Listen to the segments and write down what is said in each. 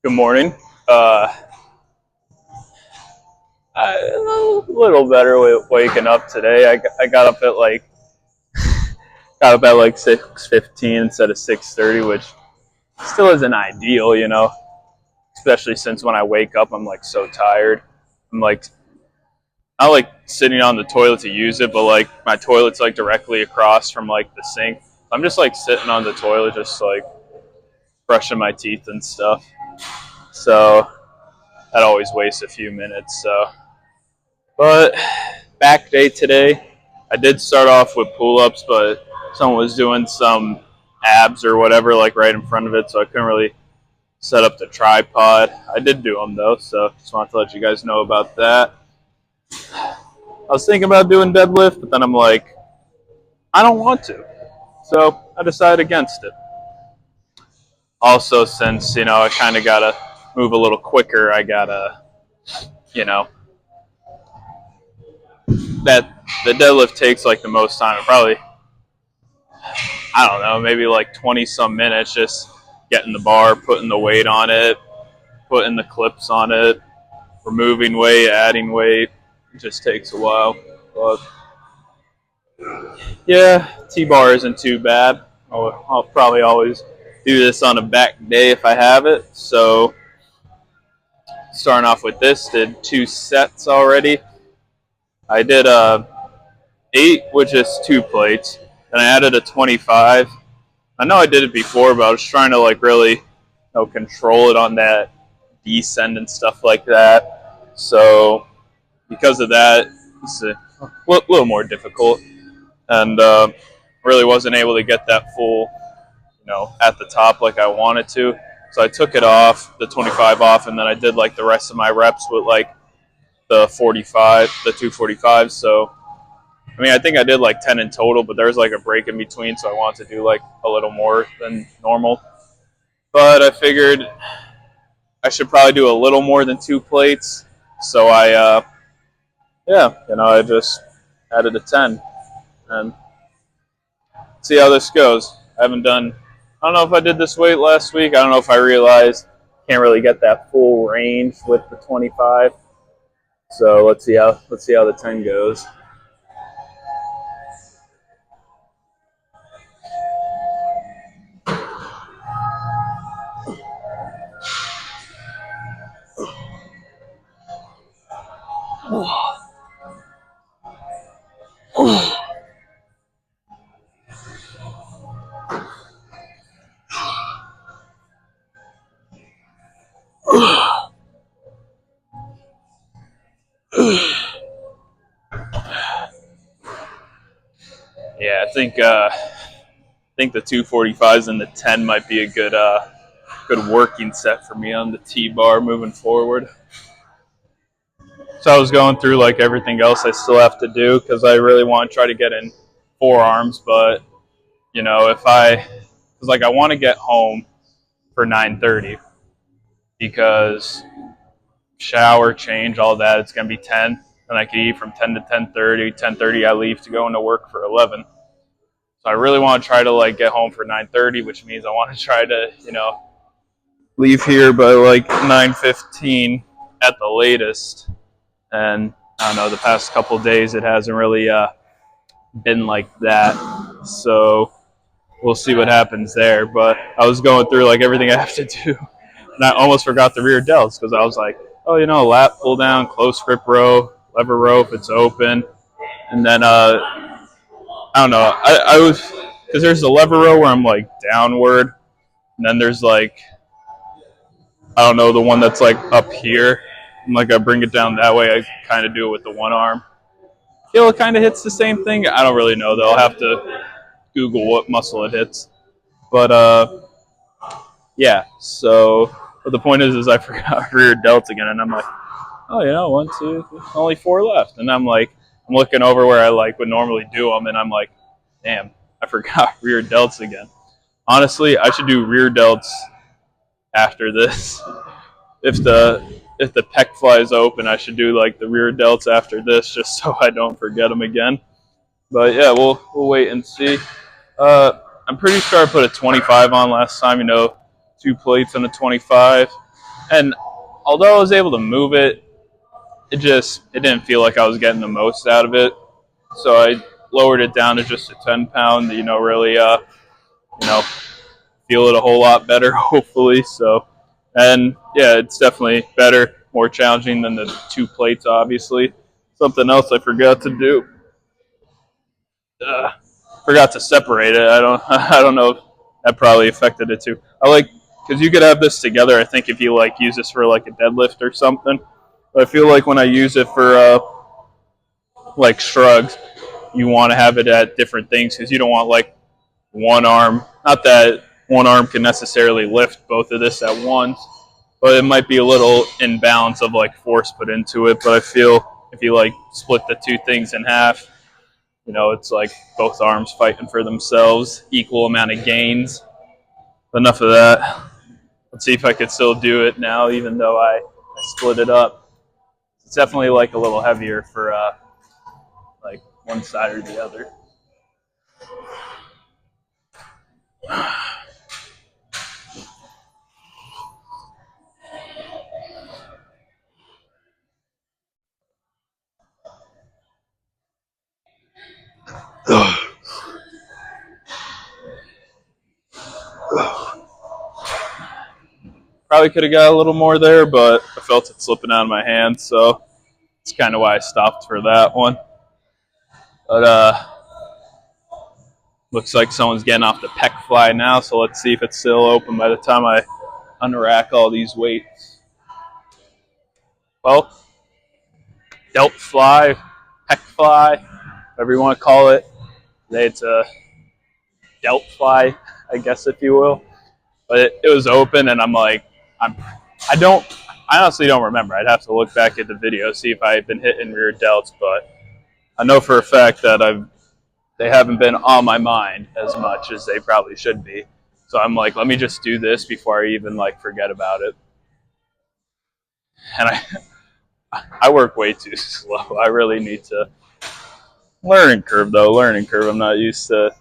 Good morning. A little better with waking up today. I got up at like 6:15 instead of 6:30, which still isn't ideal, Especially since when I wake up, I'm like so tired. I'm like not like sitting on the toilet to use it, but like my toilet's like directly across from like the sink. I'm just like sitting on the toilet, just like brushing my teeth and stuff. So that always wastes a few minutes. But back day today. I did start off with pull-ups, but someone was doing some abs or whatever, like right in front of it, so I couldn't really set up the tripod. I did do them though, so just wanted to let you guys know about that. I was thinking about doing deadlift, but then I'm like, I don't want to, so I decided against it. Also, since I kind of gotta move a little quicker, I gotta, you know, that the deadlift takes like the most time. It probably I don't know, maybe like 20 some minutes just getting the bar, putting the weight on it, putting the clips on it, removing weight, adding weight. It just takes a while. But yeah, T-bar isn't too bad. I'll probably always do this on a back day if I have it. So starting off with this, did 2 sets already. I did 8, which is 2 plates. Then I added a 25. I know I did it before, but I was trying to like really control it on that descend and stuff like that. So because of that, it's a little more difficult, and really wasn't able to get that full, at the top like I wanted to. So I took it off, the 25 off, and then I did like the rest of my reps with like the 45, the 245. So I mean, I think I did like 10 in total, but there was like a break in between, so I wanted to do like a little more than normal. But I figured I should probably do a little more than 2 plates. So I just added a 10 and see how this goes. I don't know if I did this weight last week. I don't know if I realized can't really get that full range with the 25. So let's see how the 10 goes. Yeah, I think the 245s and the 10 might be a good working set for me on the T bar moving forward. So I was going through like everything else I still have to do because I really want to try to get in forearms, but if because like I want to get home for 9:30 because shower, change, all that. It's gonna be 10, and I can eat from 10 to 10:30. 10:30 I leave to go into work for 11. So I really want to try to like get home for 9:30, which means I want to try to leave here by like 9:15 at the latest. And I don't know, the past couple of days it hasn't really been like that. So we'll see what happens there. But I was going through like everything I have to do, and I almost forgot the rear delts because I was like, oh, lat pull down, close grip row, lever row if it's open, and then I don't know, I was because there's the lever row where I'm like downward, and then there's like I don't know the one that's like up here. And like I bring it down that way. I kind of do it with the one arm. It kind of hits the same thing. I don't really know though. I'll have to Google what muscle it hits. But yeah. So but the point is I forgot rear delts again, and I'm like, oh, 1, 2, only 4 left, and I'm looking over where I like would normally do them, and I'm like, damn, I forgot rear delts again. Honestly, I should do rear delts after this. If the pec flies open, I should do like the rear delts after this, just so I don't forget them again. But yeah, we'll wait and see. I'm pretty sure I put a 25 on last time. 2 plates and a 25. And although I was able to move it, it didn't feel like I was getting the most out of it. So I lowered it down to just a 10-pound. Really, feel it a whole lot better, hopefully. So, and yeah, it's definitely better, more challenging than the 2 plates, obviously. Something else I forgot to do. Forgot to separate it. I don't know if that probably affected it too. I like because you could have this together. I think if you use this for like a deadlift or something. But I feel like when I use it for shrugs, you want to have it at different things because you don't want one arm. Not that one arm can necessarily lift both of this at once, but it might be a little imbalance of force put into it. But I feel if you split the two things in half, it's like both arms fighting for themselves, equal amount of gains. Enough of that. Let's see if I could still do it now, even though I split it up. It's definitely a little heavier for one side or the other. Probably could have got a little more there, but I felt it slipping out of my hand, so that's kind of why I stopped for that one. But looks like someone's getting off the pec fly now, so let's see if it's still open by the time I unrack all these weights. Well, delt fly, pec fly, whatever you want to call it. Today it's a delt fly, I guess, if you will. But it was open, and I honestly don't remember. I'd have to look back at the video, see if I've been hitting rear delts, but I know for a fact that they haven't been on my mind as much as they probably should be. So I'm like, let me just do this before I even forget about it. And I work way too slow. I really need to learning curve though. Learning curve. I'm not used to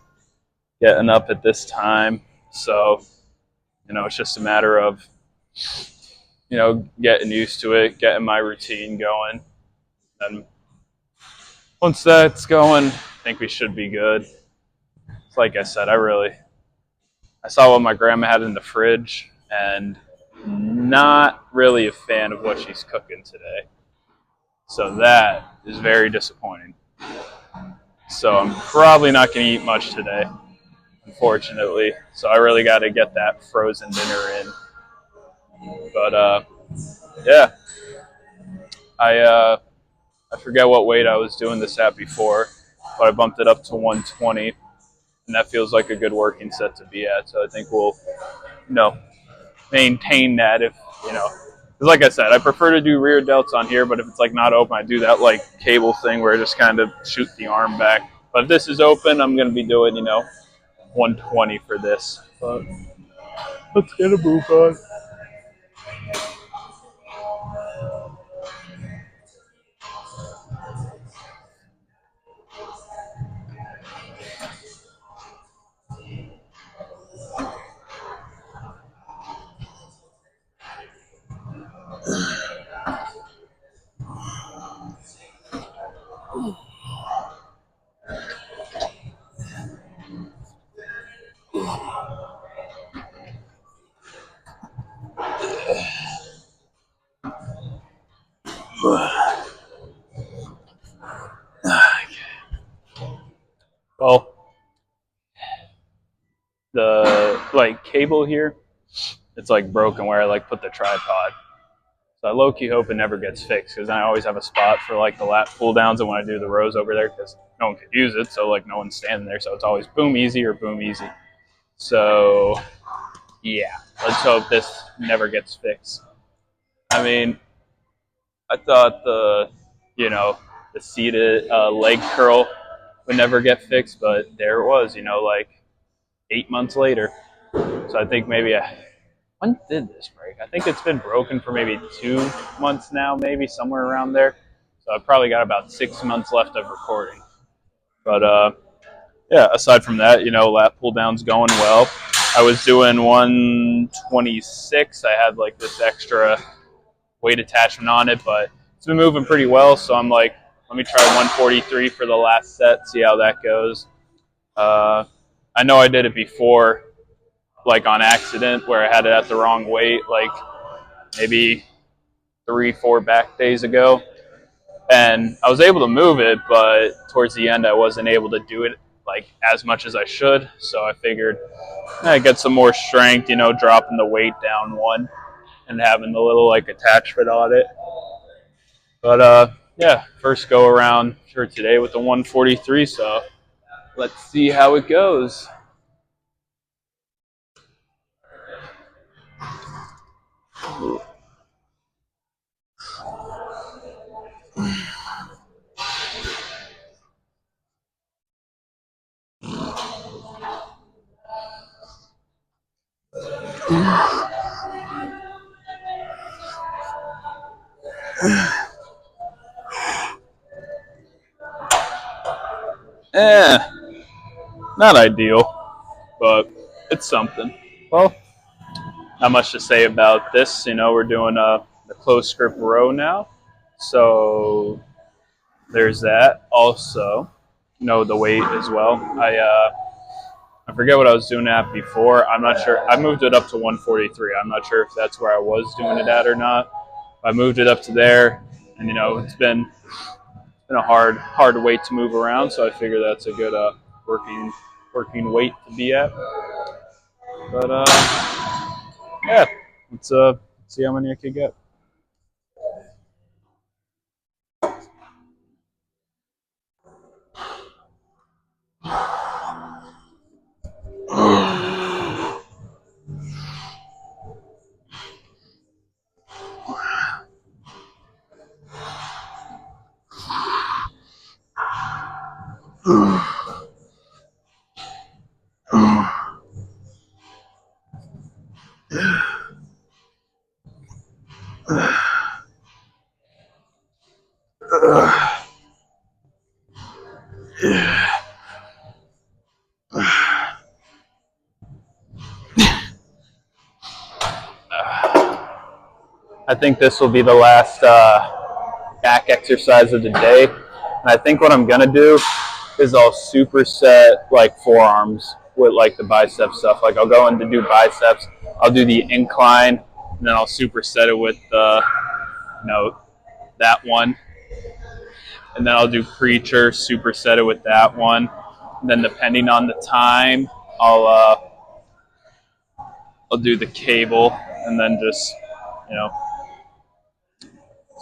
getting up at this time, so it's just a matter of getting used to it, getting my routine going, and once that's going, I think we should be good. Like I said, I saw what my grandma had in the fridge, and not really a fan of what she's cooking today. So that is very disappointing. So I'm probably not going to eat much today, unfortunately. So I really got to get that frozen dinner in. But yeah, I forget what weight I was doing this at before, but I bumped it up to 120, and that feels like a good working set to be at. So I think we'll, maintain that if, because like I said, I prefer to do rear delts on here, but if it's not open, I do that cable thing where I just kind of shoot the arm back. But if this is open, I'm going to be doing, 120 for this. But let's get a move on. Well, the cable here, it's broken where I put the tripod. So I low-key hope it never gets fixed because I always have a spot for the lat pull downs and when I do the rows over there because no one could use it, so no one's standing there, so it's always boom easy or boom easy. So yeah, let's hope this never gets fixed. I mean, I thought the seated leg curl would never get fixed, but there it was, 8 months later. So I think maybe when did this break? I think it's been broken for maybe 2 months now, maybe somewhere around there. So I've probably got about 6 months left of recording. But yeah, aside from that, lat pull down's going well. I was doing 126. I had like this extra weight attachment on it, but it's been moving pretty well. So I'm like, let me try 143 for the last set, see how that goes. I know I did it before, like on accident, where I had it at the wrong weight, like maybe 3-4 back days ago. And I was able to move it, but towards the end I wasn't able to do it like as much as I should. So I figured I get some more strength, dropping the weight down one and having the little like attachment on it. But yeah, first go around for today with the 143. So let's see how it goes. Eh, not ideal, but it's something. Well, not much to say about this. We're doing the close grip row now. So there's that. Also, the weight as well. I forget what I was doing at before. I'm not sure. I moved it up to 143. I'm not sure if that's where I was doing it at or not. I moved it up to there, and it's been a hard weight to move around. So I figure that's a good working weight to be at. But yeah, let's see how many I could get. I think this will be the last back exercise of the day. And I think what I'm going to do is I'll superset like forearms with like the bicep stuff. Like I'll go in to do biceps, I'll do the incline, and then I'll superset it with that one. And then I'll do preacher, superset it with that one. And then depending on the time, I'll do the cable, and then just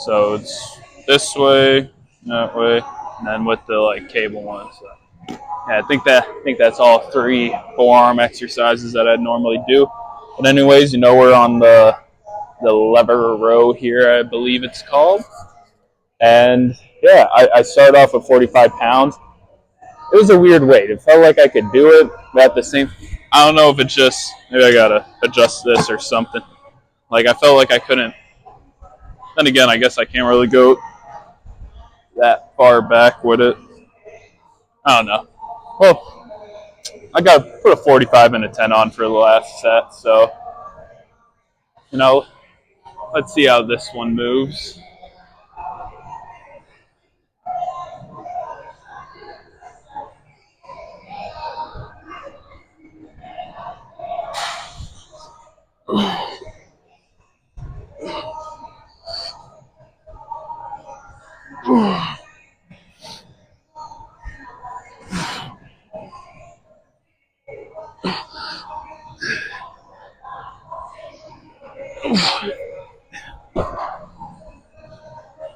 so it's this way, that way, and then with the like cable one. So yeah, I think that's all 3 forearm exercises that I'd normally do. But anyways, we're on the lever row here, I believe it's called. And yeah, I started off with 45 pounds. It was a weird weight. It felt like I could do it, but at the same, I don't know if it's just maybe I gotta adjust this or something. Like I felt like I couldn't. Then again, I guess I can't really go that far back with it. I don't know. Well, I got to put a 45 and a 10 on for the last set. So, let's see how this one moves.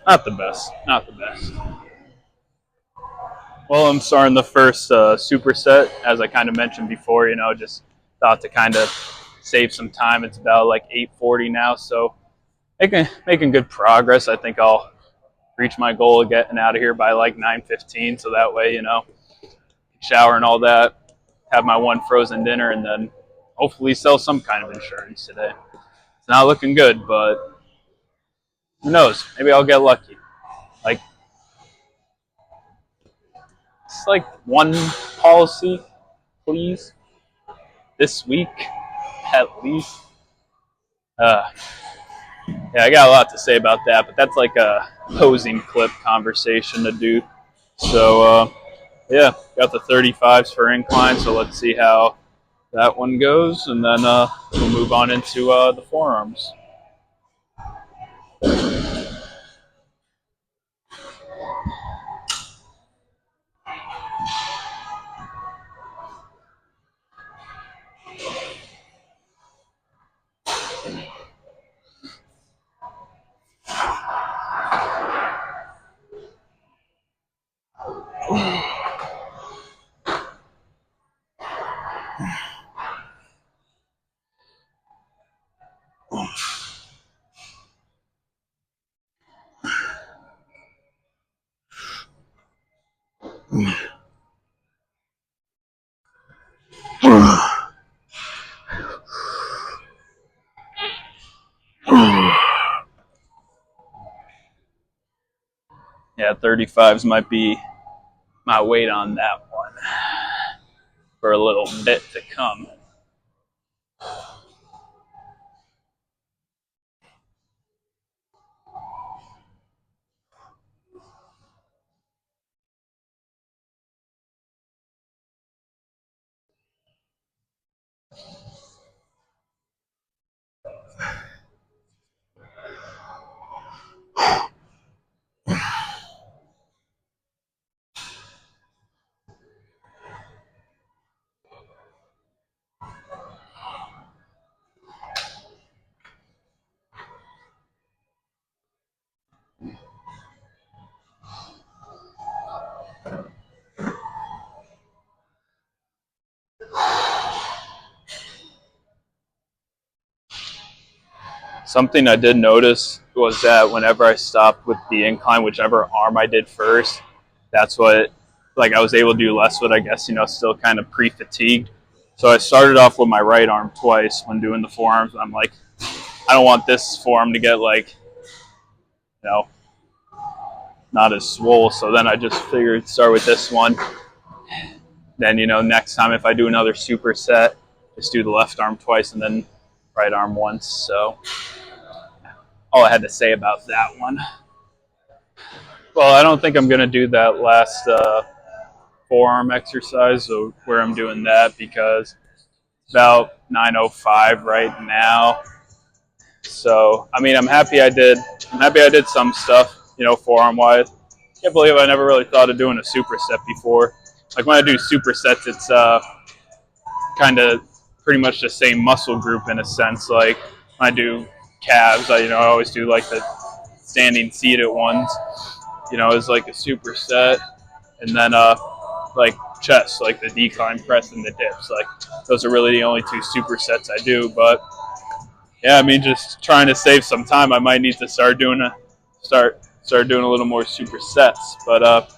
Not the best. Not the best. Well, I'm starting the first superset, as I kind of mentioned before. Just thought to kind of save some time. It's about like 8:40 now, so making good progress. I think I'll reach my goal of getting out of here by like 9:15, so that way, shower and all that, have my one frozen dinner, and then hopefully sell some kind of insurance today. It's not looking good, but who knows? Maybe I'll get lucky. Like, it's like one policy, please. this week at least. Uh, yeah, I got a lot to say about that, but that's like a posing clip conversation to do. So yeah, got the 35s for incline. So let's see how that one goes, and then we'll move on into the forearms. Yeah, 35s might be my weight on that one for a little bit to come. Something I did notice was that whenever I stopped with the incline, whichever arm I did first, that's what, like, I was able to do less with, I guess, still kind of pre-fatigued. So I started off with my right arm twice when doing the forearms. I'm like, I don't want this forearm to get, like, you know, not as swole. So then I just figured start with this one. Then, next time if I do another superset, just do the left arm twice and then right arm once. So all I had to say about that one. Well, I don't think I'm going to do that last forearm exercise, so where I'm doing that, because it's about 9:05 right now. So, I mean, I'm happy I did some stuff, forearm wise. Can't believe I never really thought of doing a superset before. Like when I do supersets, it's kind of pretty much the same muscle group in a sense. Like when I do calves, I always do like the standing seated ones, as like a superset, and then like chest, like the decline press and the dips. Like those are really the only two supersets I do. But yeah, I mean, just trying to save some time, I might need to start doing a little more supersets. But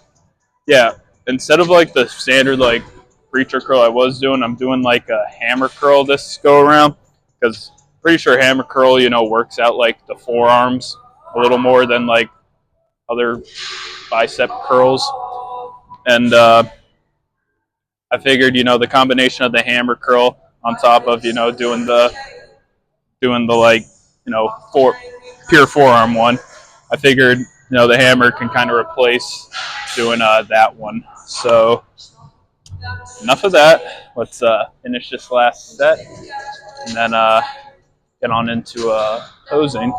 yeah, instead of like the standard like preacher curl I was doing, I'm doing like a hammer curl this go around, because pretty sure hammer curl works out like the forearms a little more than like other bicep curls. And I figured the combination of the hammer curl on top of doing the like pure forearm one, I figured the hammer can kind of replace doing that one. So enough of that. Let's finish this last set and then get on into posing.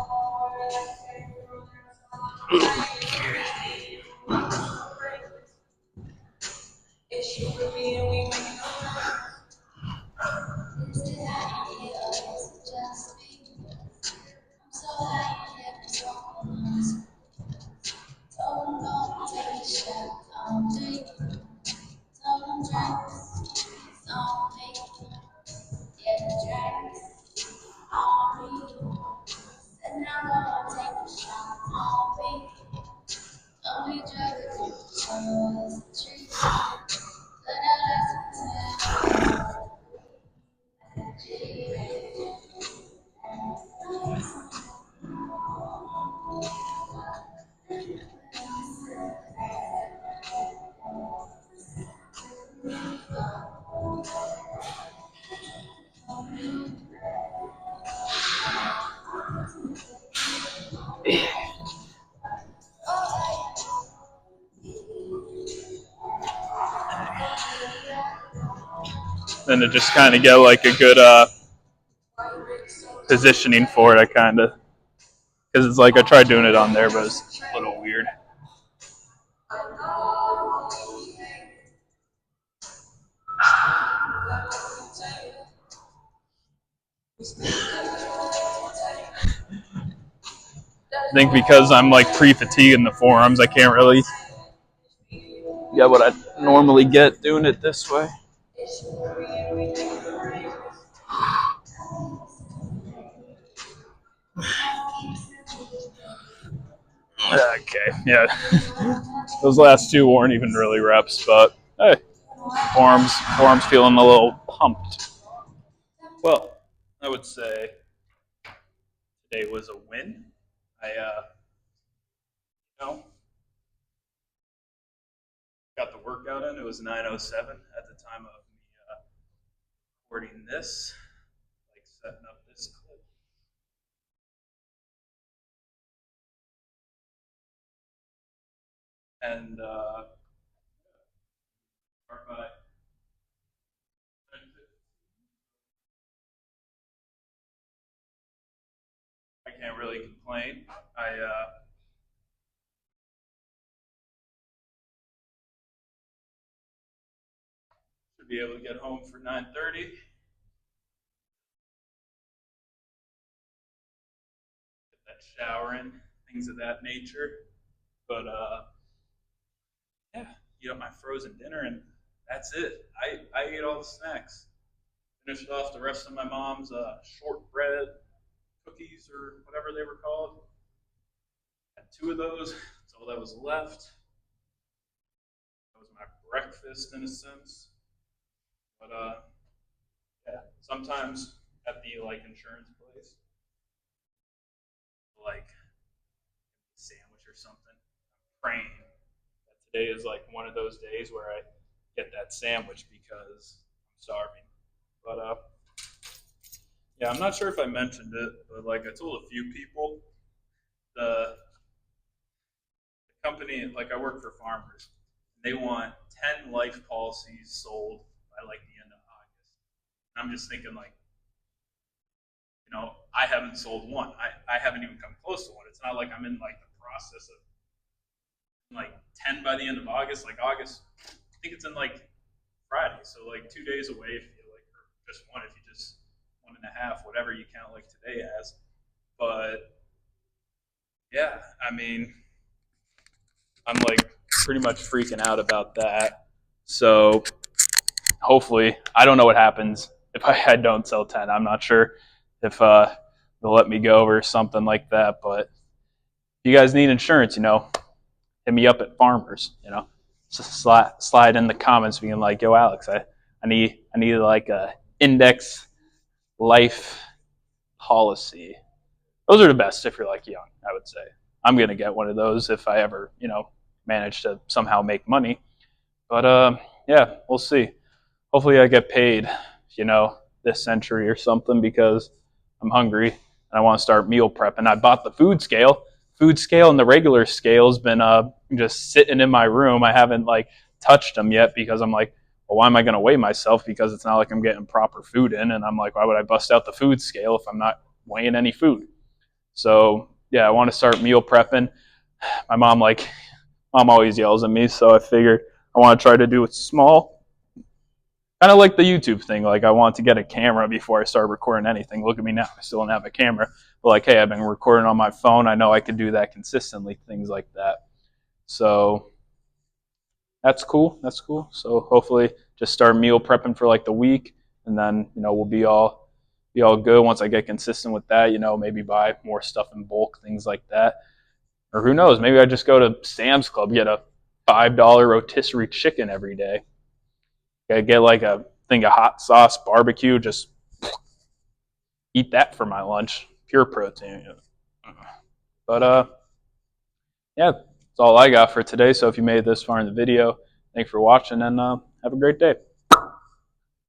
Then to just kind of get like a good positioning for it, I kind of, because it's like I tried doing it on there, but it's a little weird. I think because I'm like pre-fatigued in the forearms, I can't really get what I normally get doing it this way. Okay, yeah. Those last two weren't even really reps, but hey, forearms feeling a little pumped. Well, I would say today was a win. I you know, got the workout in. It was 9:07 at the time of me recording this, like setting up this clip. And start by I can't really complain. I should be able to get home for 9:30. Get that shower in, things of that nature. But yeah, eat up my frozen dinner, and that's it. I ate all the snacks. Finished off the rest of my mom's shortbread cookies or whatever they were called. Had two of those. That's all that was left. That was my breakfast in a sense. But yeah, sometimes at the like insurance place, like a sandwich or something. I'm praying that today is like one of those days where I get that sandwich because I'm starving. But yeah, I'm not sure if I mentioned it, but like I told a few people, the company, like I work for farmers, they want 10 life policies sold by like the end of August. And I'm just thinking like, I haven't sold one. I haven't even come close to one. It's not like I'm in like the process of like 10 by the end of August. Like August, I think it's in like Friday. So like 2 days away if you like, or just one if you just 1.5, whatever you count like today as. But yeah, I mean, I'm like pretty much freaking out about that. So hopefully, I don't know what happens if I don't sell 10. I'm not sure if they'll let me go or something like that. But if you guys need insurance, hit me up at Farmers. Just slide in the comments being like, "Yo, Alex, I need like a index life policy." Those are the best if you're like young, I would say. I'm gonna get one of those if I ever, manage to somehow make money. But yeah, we'll see. Hopefully, I get paid, this century or something because I'm hungry and I want to start meal prepping. I bought the food scale. Food scale and the regular scale has been just sitting in my room. I haven't like touched them yet because I'm like, well, why am I going to weigh myself? Because it's not like I'm getting proper food in. And I'm like, why would I bust out the food scale if I'm not weighing any food? So yeah, I want to start meal prepping. My mom always yells at me, so I figured I want to try to do it small. Kind of like the YouTube thing. Like I want to get a camera before I start recording anything. Look at me now. I still don't have a camera. But like, hey, I've been recording on my phone. I know I can do that consistently. Things like that. So that's cool. That's cool. So hopefully, just start meal prepping for like the week, and then we'll be all good once I get consistent with that. Maybe buy more stuff in bulk, things like that. Or who knows? Maybe I just go to Sam's Club, get a $5 rotisserie chicken every day. I get like a thing of hot sauce barbecue, just eat that for my lunch. Pure protein. But yeah, that's all I got for today. So if you made it this far in the video, thanks for watching and have a great day.